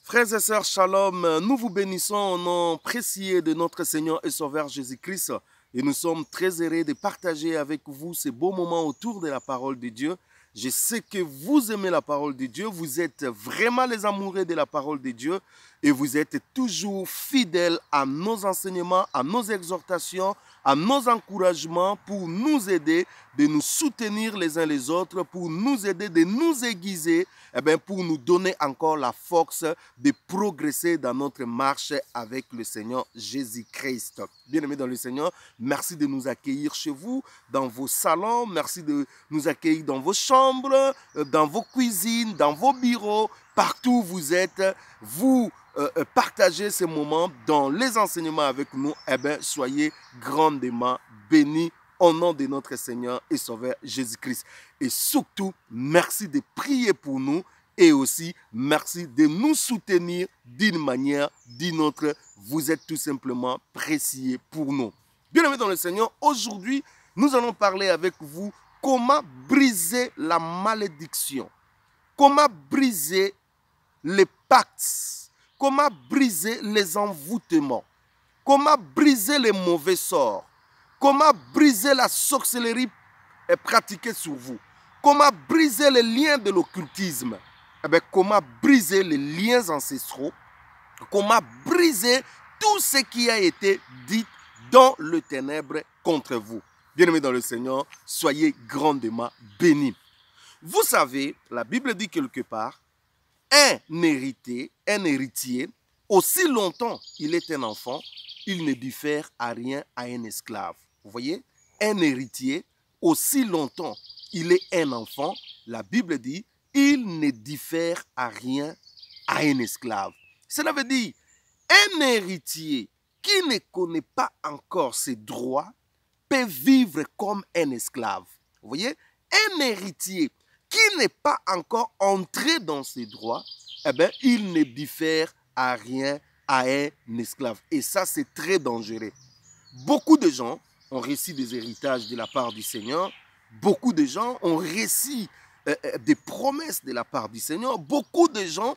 Frères et sœurs, shalom, nous vous bénissons au nom précieux de notre Seigneur et Sauveur Jésus-Christ et nous sommes très heureux de partager avec vous ces beaux moments autour de la parole de Dieu. Je sais que vous aimez la parole de Dieu, vous êtes vraiment les amoureux de la parole de Dieu et vous êtes toujours fidèles à nos enseignements, à nos exhortations, à nos encouragements pour nous aider, de nous soutenir les uns les autres, pour nous aider, de nous aiguiser, pour nous donner encore la force de progresser dans notre marche avec le Seigneur Jésus-Christ. Bien-aimés dans le Seigneur, merci de nous accueillir chez vous, dans vos salons, merci de nous accueillir dans vos chambres, dans vos cuisines, dans vos bureaux, partout où vous êtes, vous partagez ces moments dans les enseignements avec nous, soyez grandement bénis au nom de notre Seigneur et Sauveur Jésus-Christ. Et surtout, merci de prier pour nous et aussi merci de nous soutenir d'une manière, d'une autre. Vous êtes tout simplement précieux pour nous. Bien-aimés dans le Seigneur, aujourd'hui, nous allons parler avec vous comment briser la malédiction, comment briser les pactes, comment briser les envoûtements, comment briser les mauvais sorts, comment briser la sorcellerie pratiquée sur vous, comment briser les liens de l'occultisme, comment briser les liens ancestraux, comment briser tout ce qui a été dit dans le ténèbre contre vous. Bien-aimés dans le Seigneur, soyez grandement bénis. Vous savez, la Bible dit quelque part, un héritier, aussi longtemps il est un enfant, il ne diffère à rien à un esclave. Vous voyez, un héritier, aussi longtemps il est un enfant, la Bible dit, il ne diffère à rien à un esclave. Cela veut dire, un héritier qui ne connaît pas encore ses droits peut vivre comme un esclave. Vous voyez, un héritier qui n'est pas encore entré dans ses droits, il ne diffère à rien à un esclave. Et ça, c'est très dangereux. Beaucoup de gens ont reçu des héritages de la part du Seigneur. Beaucoup de gens ont reçu des promesses de la part du Seigneur. Beaucoup de gens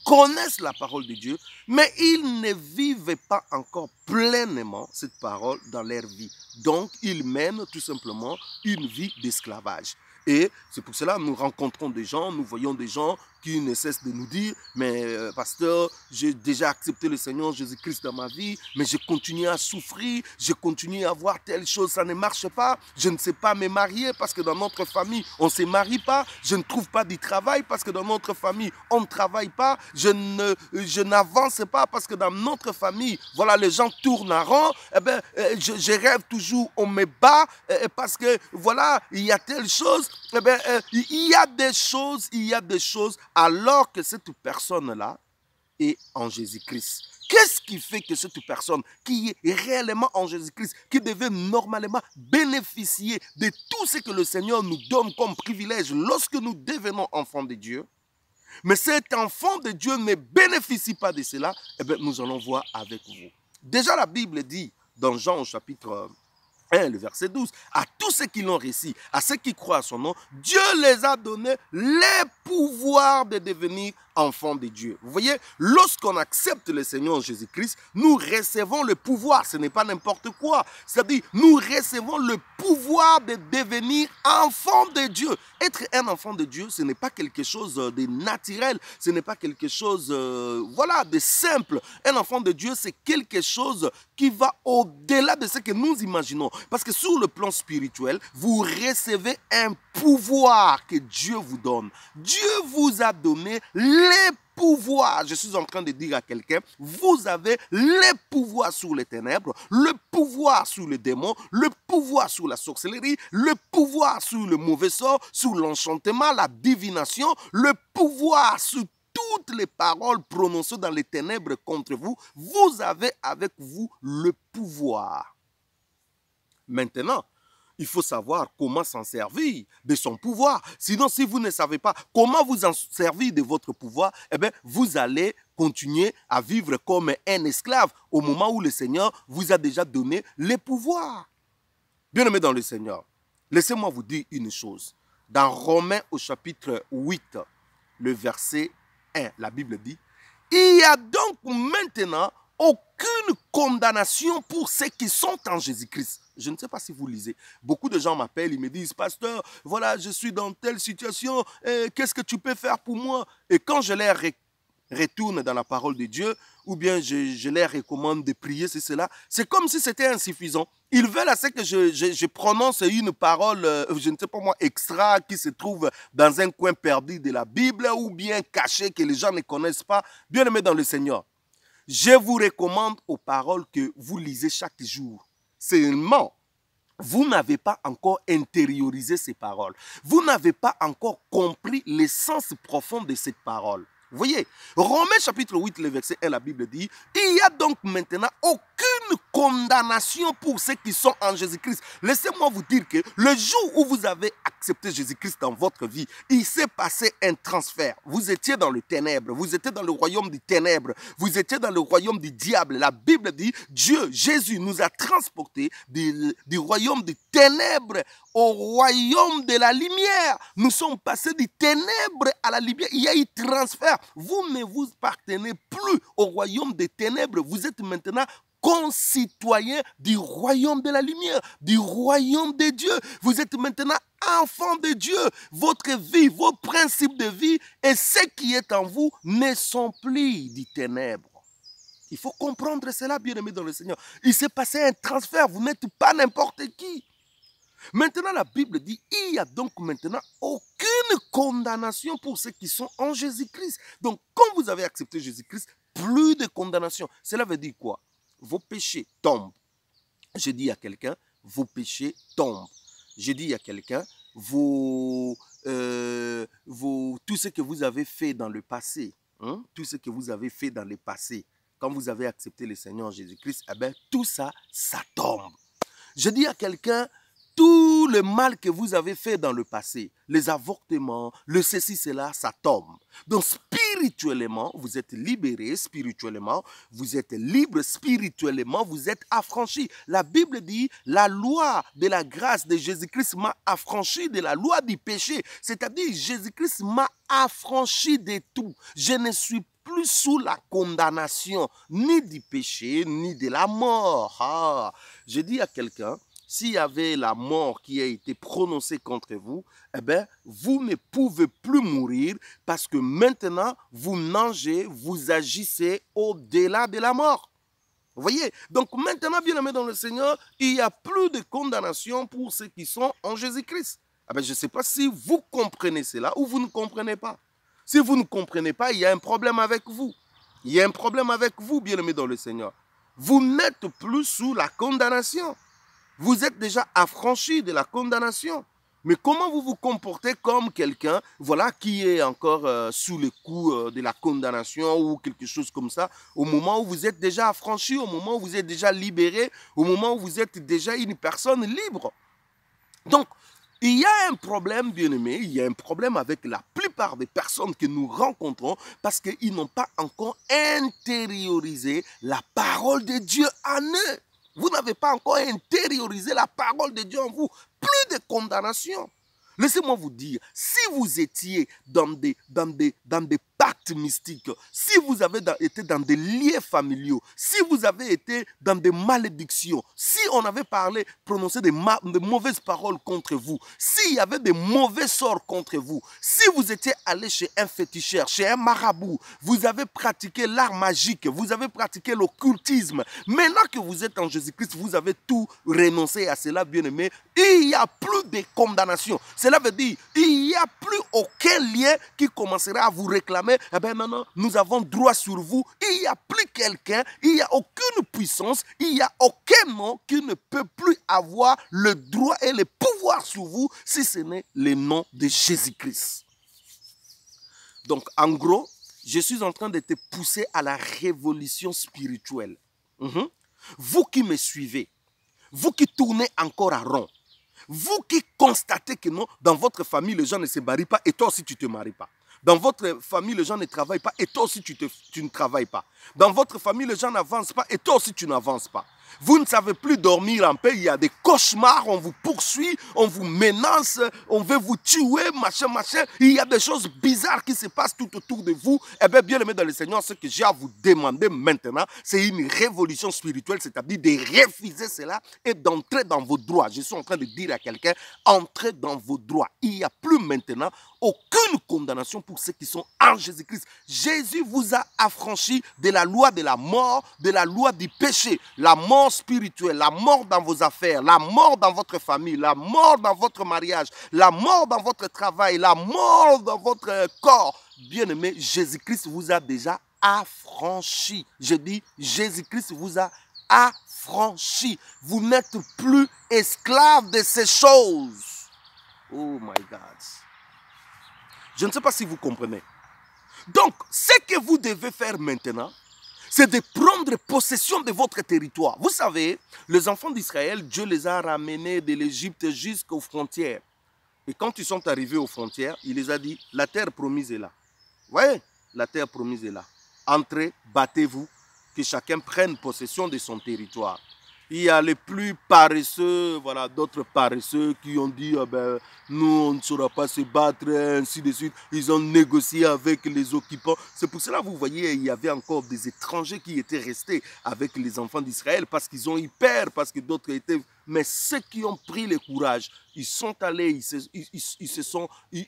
connaissent la parole de Dieu, mais ils ne vivent pas encore pleinement cette parole dans leur vie. Donc, ils mènent tout simplement une vie d'esclavage. Et c'est pour cela que nous rencontrons des gens, nous voyons des gens qui ne cessent de nous dire, mais pasteur, j'ai déjà accepté le Seigneur Jésus-Christ dans ma vie, mais je continue à souffrir, je continue à voir telle chose, ça ne marche pas, je ne sais pas me marier parce que dans notre famille, on ne se marie pas, je ne trouve pas du travail parce que dans notre famille, on ne travaille pas, je n'avance pas parce que dans notre famille, voilà, les gens tournent en rond, je rêve toujours, on me bat parce que, voilà, il y a telle chose, il y a des choses, alors que cette personne-là est en Jésus-Christ. Qu'est-ce qui fait que cette personne qui est réellement en Jésus-Christ, qui devait normalement bénéficier de tout ce que le Seigneur nous donne comme privilège lorsque nous devenons enfants de Dieu, mais cet enfant de Dieu ne bénéficie pas de cela, nous allons voir avec vous. Déjà la Bible dit dans Jean au chapitre 1, le verset 12, à tous ceux qui l'ont reçu, à ceux qui croient à son nom, Dieu les a donné les pouvoirs de devenir enfants de Dieu. Vous voyez, lorsqu'on accepte le Seigneur Jésus-Christ, nous recevons le pouvoir, ce n'est pas n'importe quoi. C'est-à-dire, nous recevons le pouvoir de devenir enfants de Dieu. Être un enfant de Dieu, ce n'est pas quelque chose de naturel, ce n'est pas quelque chose de simple. Un enfant de Dieu, c'est quelque chose qui va au-delà de ce que nous imaginons. Parce que sur le plan spirituel, vous recevez un pouvoir que Dieu vous donne. Dieu vous a donné les pouvoirs. Je suis en train de dire à quelqu'un, vous avez les pouvoirs sur les ténèbres, le pouvoir sur les démons, le pouvoir sur la sorcellerie, le pouvoir sur le mauvais sort, sur l'enchantement, la divination, le pouvoir sur toutes les paroles prononcées dans les ténèbres contre vous. Vous avez avec vous le pouvoir. Maintenant, il faut savoir comment s'en servir de son pouvoir. Sinon, si vous ne savez pas comment vous en servir de votre pouvoir, vous allez continuer à vivre comme un esclave au moment où le Seigneur vous a déjà donné les pouvoirs. Bien-aimés dans le Seigneur, laissez-moi vous dire une chose. Dans Romains au chapitre 8, le verset 1, la Bible dit, Il y a donc maintenant aucune condamnation pour ceux qui sont en Jésus-Christ. Je ne sais pas si vous lisez. Beaucoup de gens m'appellent, ils me disent, pasteur, voilà, je suis dans telle situation, qu'est-ce que tu peux faire pour moi? Et quand je leur retourne dans la parole de Dieu, ou bien je leur recommande de prier, c'est cela, c'est comme si c'était insuffisant. Ils veulent à ce que je prononce une parole, je ne sais pas moi, extra, qui se trouve dans un coin perdu de la Bible, ou bien cachée, que les gens ne connaissent pas. Bien-aimés dans le Seigneur, je vous recommande aux paroles que vous lisez chaque jour. Seulement, vous n'avez pas encore intériorisé ces paroles. Vous n'avez pas encore compris l'essence profonde de cette parole. Vous voyez, Romains chapitre 8, le verset 1, la Bible dit, il n'y a donc maintenant aucune condamnation pour ceux qui sont en Jésus-Christ. Laissez-moi vous dire que le jour où vous avez accepté Jésus-Christ dans votre vie, il s'est passé un transfert. Vous étiez dans le ténèbre, vous étiez dans le royaume des ténèbres, vous étiez dans le royaume du diable. La Bible dit, Dieu, Jésus nous a transportés du royaume des ténèbres au royaume de la lumière. Nous sommes passés des ténèbres à la lumière. Il y a eu transfert. Vous ne vous appartenez plus au royaume des ténèbres. Vous êtes maintenant concitoyens du royaume de la lumière, du royaume de Dieu. Vous êtes maintenant enfants de Dieu. Votre vie, vos principes de vie et ce qui est en vous ne sont plus des ténèbres. Il faut comprendre cela, bien-aimés dans le Seigneur. Il s'est passé un transfert. Vous n'êtes pas n'importe qui. Maintenant, la Bible dit, il n'y a donc maintenant aucune condamnation pour ceux qui sont en Jésus-Christ. Donc, quand vous avez accepté Jésus-Christ, plus de condamnation. Cela veut dire quoi? Vos péchés tombent. Je dis à quelqu'un, vos péchés tombent. Je dis à quelqu'un, tout ce que vous avez fait dans le passé, tout ce que vous avez fait dans le passé, quand vous avez accepté le Seigneur Jésus-Christ, eh bien, tout ça, ça tombe. Je dis à quelqu'un, tout le mal que vous avez fait dans le passé, les avortements, le ceci, cela, ça tombe. Donc spirituellement, vous êtes libéré, spirituellement, vous êtes libre, spirituellement, vous êtes affranchi. La Bible dit, la loi de la grâce de Jésus-Christ m'a affranchi de la loi du péché. C'est-à-dire, Jésus-Christ m'a affranchi de tout. Je ne suis plus sous la condamnation, ni du péché, ni de la mort. Ah, je dis à quelqu'un, s'il y avait la mort qui a été prononcée contre vous, eh bien, vous ne pouvez plus mourir parce que maintenant, vous mangez, vous agissez au-delà de la mort. Vous voyez? Donc maintenant, bien-aimés dans le Seigneur, il n'y a plus de condamnation pour ceux qui sont en Jésus-Christ. Eh bien, je ne sais pas si vous comprenez cela ou vous ne comprenez pas. Si vous ne comprenez pas, il y a un problème avec vous. Il y a un problème avec vous, bien-aimés dans le Seigneur. Vous n'êtes plus sous la condamnation. Vous êtes déjà affranchi de la condamnation. Mais comment vous vous comportez comme quelqu'un, voilà, qui est encore sous le coup de la condamnation ou quelque chose comme ça, au moment où vous êtes déjà affranchi, au moment où vous êtes déjà libéré, au moment où vous êtes déjà une personne libre. Donc, il y a un problème, bien-aimé, il y a un problème avec la plupart des personnes que nous rencontrons parce qu'ils n'ont pas encore intériorisé la parole de Dieu en eux. Vous n'avez pas encore intériorisé la parole de Dieu en vous. Plus de condamnation. Laissez-moi vous dire, si vous étiez dans des pactes mystiques, si vous avez été dans des liens familiaux, si vous avez été dans des malédictions, si on avait prononcé de mauvaises paroles contre vous, s'il y avait des mauvais sorts contre vous, si vous étiez allé chez un féticheur, chez un marabout, vous avez pratiqué l'art magique, vous avez pratiqué l'occultisme, maintenant que vous êtes en Jésus-Christ, vous avez tout renoncé à cela, bien-aimé, il n'y a plus de condamnation. Cela veut dire qu'il n'y a plus aucun lien qui commencera à vous réclamer. Eh bien maintenant, nous avons droit sur vous. Il n'y a plus quelqu'un, il n'y a aucune puissance, il n'y a aucun nom qui ne peut plus avoir le droit et le pouvoir sur vous si ce n'est le nom de Jésus-Christ. Donc en gros, je suis en train de te pousser à la révolution spirituelle. Vous qui me suivez, vous qui tournez encore à rond, vous qui constatez que non, dans votre famille, les gens ne se marient pas et toi aussi tu ne te maries pas. Dans votre famille, les gens ne travaillent pas et toi aussi tu ne travailles pas. Dans votre famille, les gens n'avancent pas et toi aussi tu n'avances pas. Vous ne savez plus dormir en paix, il y a des cauchemars, on vous poursuit, on vous menace, on veut vous tuer, machin, machin. Il y a des choses bizarres qui se passent tout autour de vous. Eh bien, bien aimé dans le Seigneur, ce que j'ai à vous demander maintenant, c'est une révolution spirituelle, c'est-à-dire de refuser cela et d'entrer dans vos droits. Je suis en train de dire à quelqu'un, entrez dans vos droits. Il n'y a plus maintenant aucune condamnation pour ceux qui sont en Jésus-Christ. Jésus vous a affranchi de la loi de la mort, de la loi du péché, la mort spirituelle, la mort dans vos affaires, la mort dans votre famille, la mort dans votre mariage, la mort dans votre travail, la mort dans votre corps. Bien-aimé, Jésus-Christ vous a déjà affranchi. Je dis, Jésus-Christ vous a affranchi. Vous n'êtes plus esclave de ces choses. Oh my God. Je ne sais pas si vous comprenez. Donc, ce que vous devez faire maintenant, c'est de prendre possession de votre territoire. Vous savez, les enfants d'Israël, Dieu les a ramenés de l'Égypte jusqu'aux frontières. Et quand ils sont arrivés aux frontières, il les a dit, la terre promise est là. Vous voyez, la terre promise est là. Entrez, battez-vous, que chacun prenne possession de son territoire. Il y a les plus paresseux, voilà, d'autres paresseux qui ont dit, ah ben, nous, on ne saura pas se battre, ainsi de suite. Ils ont négocié avec les occupants. C'est pour cela, vous voyez, il y avait encore des étrangers qui étaient restés avec les enfants d'Israël parce qu'ils ont eu peur, parce que d'autres étaient... Mais ceux qui ont pris le courage, ils sont allés,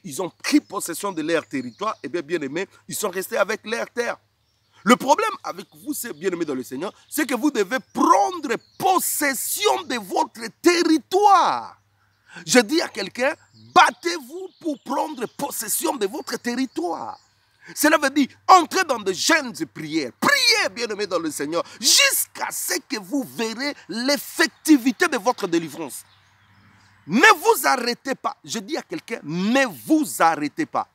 ils ont pris possession de leur territoire, et bien aimés, ils sont restés avec leur terre. Le problème avec vous, c'est bien aimé dans le Seigneur, c'est que vous devez prendre possession de votre territoire. Je dis à quelqu'un, battez-vous pour prendre possession de votre territoire. Cela veut dire, entrez dans de jeûnes et prières. Priez, bien aimé dans le Seigneur, jusqu'à ce que vous verrez l'effectivité de votre délivrance. Ne vous arrêtez pas. Je dis à quelqu'un, ne vous arrêtez pas.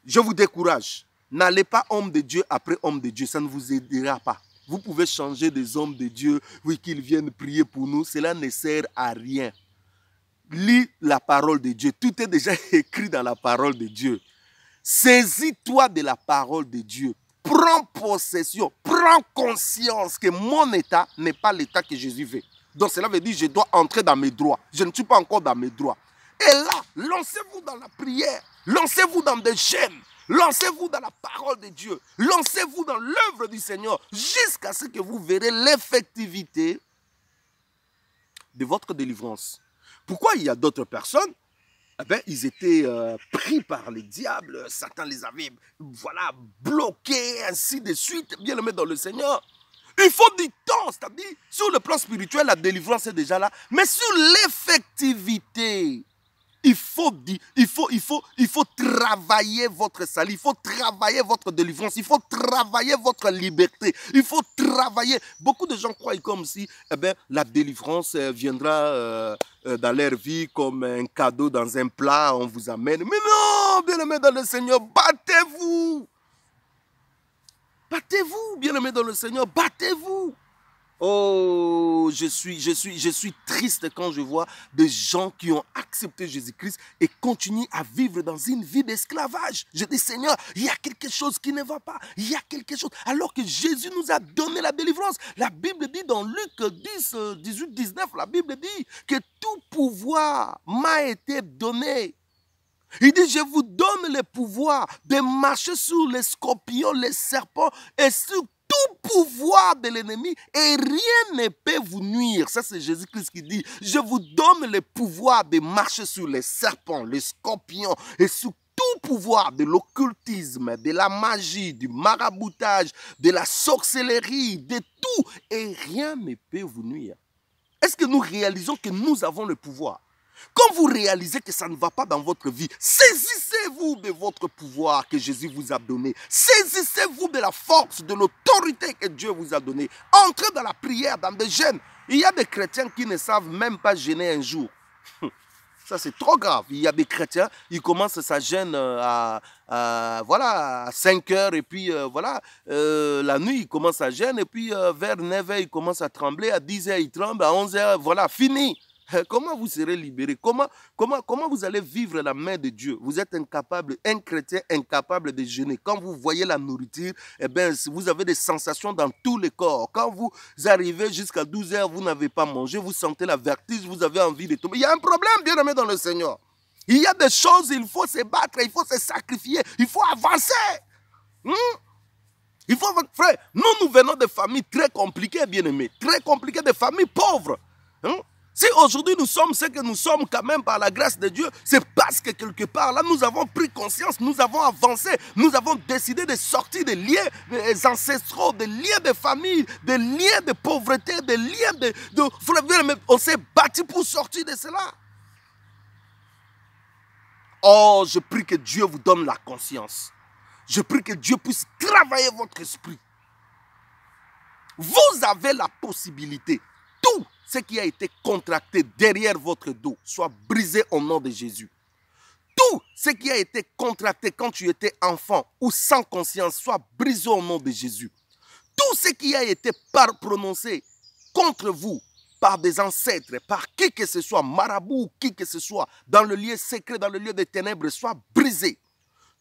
Je vous décourage. N'allez pas homme de Dieu après homme de Dieu, ça ne vous aidera pas. Vous pouvez changer des hommes de Dieu, oui, qu'ils viennent prier pour nous, cela ne sert à rien. Lis la parole de Dieu, tout est déjà écrit dans la parole de Dieu. Saisis-toi de la parole de Dieu, prends possession, prends conscience que mon état n'est pas l'état que Jésus veut. Donc cela veut dire que je dois entrer dans mes droits, je ne suis pas encore dans mes droits. Et là, lancez-vous dans la prière, lancez-vous dans des jeûnes. Lancez-vous dans la parole de Dieu. Lancez-vous dans l'œuvre du Seigneur jusqu'à ce que vous verrez l'effectivité de votre délivrance. Pourquoi il y a d'autres personnes? Eh bien, ils étaient pris par le diable. Satan les avait voilà, bloqués, ainsi de suite. Bien aimés dans le Seigneur. Il faut du temps. C'est-à-dire, sur le plan spirituel, la délivrance est déjà là. Mais sur l'effectivité, il faut travailler votre salut, il faut travailler votre délivrance, il faut travailler votre liberté, il faut travailler. Beaucoup de gens croient comme si la délivrance viendra dans leur vie comme un cadeau dans un plat, on vous amène. Mais non, bien-aimés dans le Seigneur, battez-vous. Battez-vous, bien-aimés dans le Seigneur, battez-vous. Oh, je suis triste quand je vois des gens qui ont accepté Jésus-Christ et continuent à vivre dans une vie d'esclavage. Je dis, Seigneur, il y a quelque chose qui ne va pas. Il y a quelque chose. Alors que Jésus nous a donné la délivrance. La Bible dit dans Luc 10, 18, 19, la Bible dit que tout pouvoir m'a été donné. Il dit, je vous donne le pouvoir de marcher sur les scorpions, les serpents et sur tout pouvoir de l'ennemi et rien ne peut vous nuire. Ça, c'est Jésus-Christ qui dit, je vous donne le pouvoir de marcher sur les serpents, les scorpions et sur tout pouvoir de l'occultisme, de la magie, du maraboutage, de la sorcellerie, de tout et rien ne peut vous nuire. Est-ce que nous réalisons que nous avons le pouvoir? Quand vous réalisez que ça ne va pas dans votre vie, saisissez-vous de votre pouvoir que Jésus vous a donné. Saisissez-vous de la force, de l'autorité que Dieu vous a donnée. Entrez dans la prière, dans des jeûnes. Il y a des chrétiens qui ne savent même pas jeûner un jour. Ça, c'est trop grave. Il y a des chrétiens, ils commencent sa jeûne à 5 heures et puis la nuit, ils commencent à jeûner et puis vers 9 heures, ils commencent à trembler, à 10 heures, ils tremblent, à 11 heures, voilà, fini. Comment vous serez libéré? Comment vous allez vivre la main de Dieu? Vous êtes incapable, un chrétien incapable de jeûner. Quand vous voyez la nourriture, eh bien, vous avez des sensations dans tous les corps. Quand vous arrivez jusqu'à 12 heures, vous n'avez pas mangé, vous sentez la vertige, vous avez envie de tomber. Il y a un problème, bien aimé dans le Seigneur. Il y a des choses, il faut se battre, il faut se sacrifier, il faut avancer. Il faut, frère, nous venons de familles très compliquées, bien aimés, très compliquées, de familles pauvres. Si aujourd'hui nous sommes ce que nous sommes quand même par la grâce de Dieu, c'est parce que quelque part là nous avons pris conscience, nous avons avancé, nous avons décidé de sortir des liens ancestraux, des liens de famille, des liens de pauvreté, des liens on s'est battu pour sortir de cela. Oh, je prie que Dieu vous donne la conscience. Je prie que Dieu puisse travailler votre esprit. Vous avez la possibilité. Tout ce qui a été contracté derrière votre dos soit brisé au nom de Jésus. Tout ce qui a été contracté quand tu étais enfant ou sans conscience soit brisé au nom de Jésus. Tout ce qui a été prononcé contre vous par des ancêtres, par qui que ce soit, marabout ou qui que ce soit, dans le lieu secret, dans le lieu des ténèbres, soit brisé.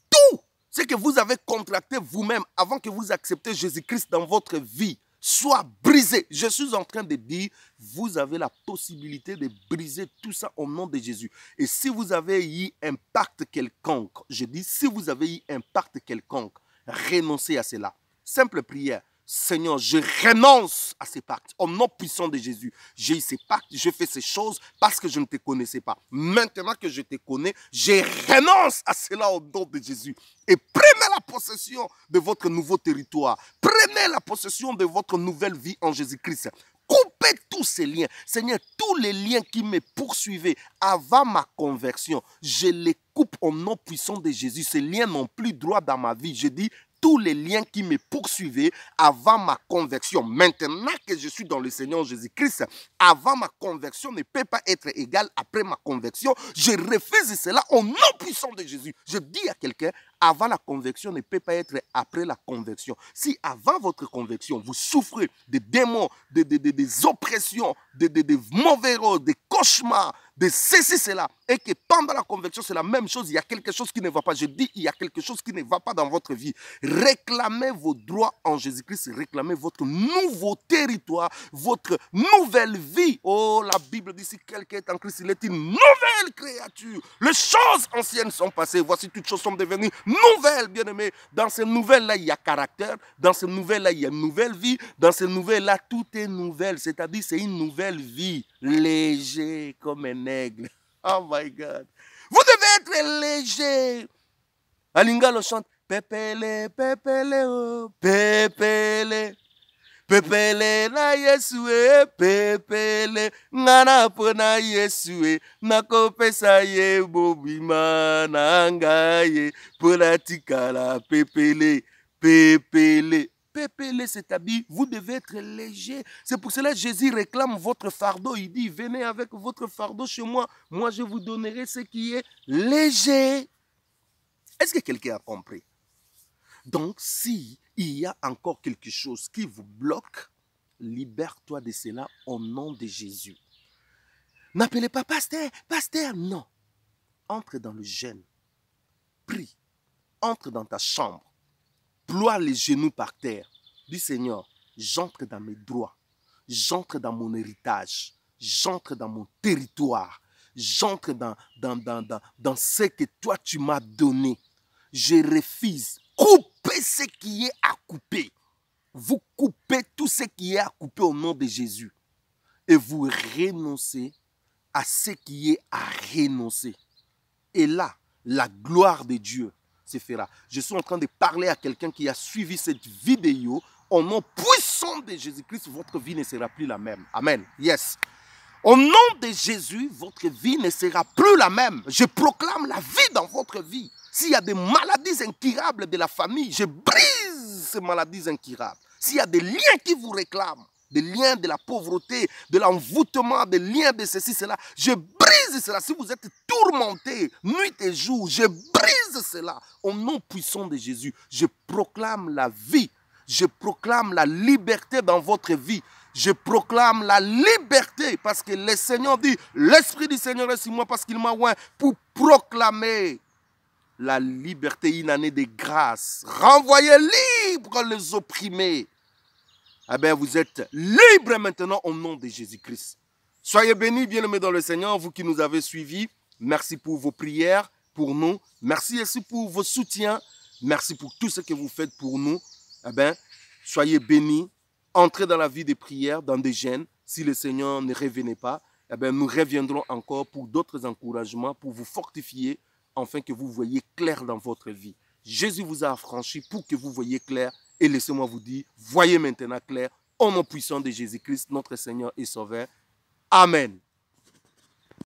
Tout ce que vous avez contracté vous-même avant que vous acceptiez Jésus-Christ dans votre vie, soit brisé. Je suis en train de dire, vous avez la possibilité de briser tout ça au nom de Jésus. Et si vous avez eu un pacte quelconque, je dis, si vous avez eu un pacte quelconque, renoncez à cela. Simple prière. Seigneur, je renonce à ces pactes. Au nom puissant de Jésus, j'ai eu ces pactes, je fais ces choses parce que je ne te connaissais pas. Maintenant que je te connais, je renonce à cela au nom de Jésus. Et prenez la possession de votre nouveau territoire. Prenez la possession de votre nouvelle vie en Jésus-Christ. Coupez tous ces liens. Seigneur, tous les liens qui me poursuivaient avant ma conversion, je les coupe au nom puissant de Jésus. Ces liens n'ont plus droit dans ma vie. Je dis, tous les liens qui me poursuivaient avant ma conversion, maintenant que je suis dans le Seigneur Jésus-Christ, avant ma conversion ne peut pas être égal après ma conversion. Je refuse cela au nom puissant de Jésus. Je dis à quelqu'un, avant la conversion ne peut pas être après la conversion. Si avant votre conversion, vous souffrez de démons, des oppressions, de mauvais rôles, des cauchemars, de ceci, cela, et que pendant la conversion, c'est la même chose, il y a quelque chose qui ne va pas. Je dis, il y a quelque chose qui ne va pas dans votre vie. Réclamez vos droits en Jésus-Christ, réclamez votre nouveau territoire, votre nouvelle vie. Oh, la Bible dit, si quelqu'un est en Christ, il est une nouvelle créature. Les choses anciennes sont passées, voici toutes choses sont devenues nouvelles, bien-aimés. Dans ces nouvelles-là, il y a caractère, dans ces nouvelles-là, il y a une nouvelle vie, dans ces nouvelles-là, tout est nouvelle, c'est-à-dire c'est une nouvelle vie, léger comme un aigle. Oh my God. Vous devez être léger. Alinga le chante. Pepele, pepele, oh, pepele. Pepele na Yesue, pepele. Ngana pona Yesue. Nakopesa ye bobima nangaye. Polatika la pepele, pepele. Pépélé, c'est-à-dire, vous devez être léger. C'est pour cela que Jésus réclame votre fardeau. Il dit, venez avec votre fardeau chez moi. Moi, je vous donnerai ce qui est léger. Est-ce que quelqu'un a compris? Donc, si il y a encore quelque chose qui vous bloque, libère-toi de cela au nom de Jésus. N'appelez pas pasteur, pasteur, non. Entre dans le jeûne. Prie. Entre dans ta chambre. Ploie les genoux par terre. Dis Seigneur, j'entre dans mes droits. J'entre dans mon héritage. J'entre dans mon territoire. J'entre dans ce que toi tu m'as donné. Je refuse. Coupez ce qui est à couper. Vous coupez tout ce qui est à couper au nom de Jésus. Et vous renoncez à ce qui est à renoncer. Et là, la gloire de Dieu se fera. Je suis en train de parler à quelqu'un qui a suivi cette vidéo. Au nom puissant de Jésus-Christ, votre vie ne sera plus la même. Amen. Yes. Au nom de Jésus, votre vie ne sera plus la même. Je proclame la vie dans votre vie. S'il y a des maladies incurables de la famille, je brise ces maladies incurables. S'il y a des liens qui vous réclament, des liens de la pauvreté, de l'envoûtement, des liens de ceci, cela, je brise cela. Si vous êtes tourmenté nuit et jour, je brise cela. Au nom puissant de Jésus, je proclame la vie. Je proclame la liberté dans votre vie. Je proclame la liberté parce que le Seigneur dit, l'Esprit du Seigneur est sur moi parce qu'il m'a oint pour proclamer la liberté, une année de grâce. Renvoyez libres les opprimés. Eh bien, vous êtes libres maintenant au nom de Jésus-Christ. Soyez bénis, bien-aimés dans le Seigneur, vous qui nous avez suivis. Merci pour vos prières pour nous. Merci aussi pour vos soutiens. Merci pour tout ce que vous faites pour nous. Eh bien, soyez bénis. Entrez dans la vie des prières, dans des jeûnes. Si le Seigneur ne revenait pas, eh bien, nous reviendrons encore pour d'autres encouragements, pour vous fortifier, afin que vous voyez clair dans votre vie. Jésus vous a affranchi pour que vous voyez clair. Et laissez-moi vous dire, voyez maintenant clair, au nom puissant de Jésus-Christ, notre Seigneur et Sauveur. Amen.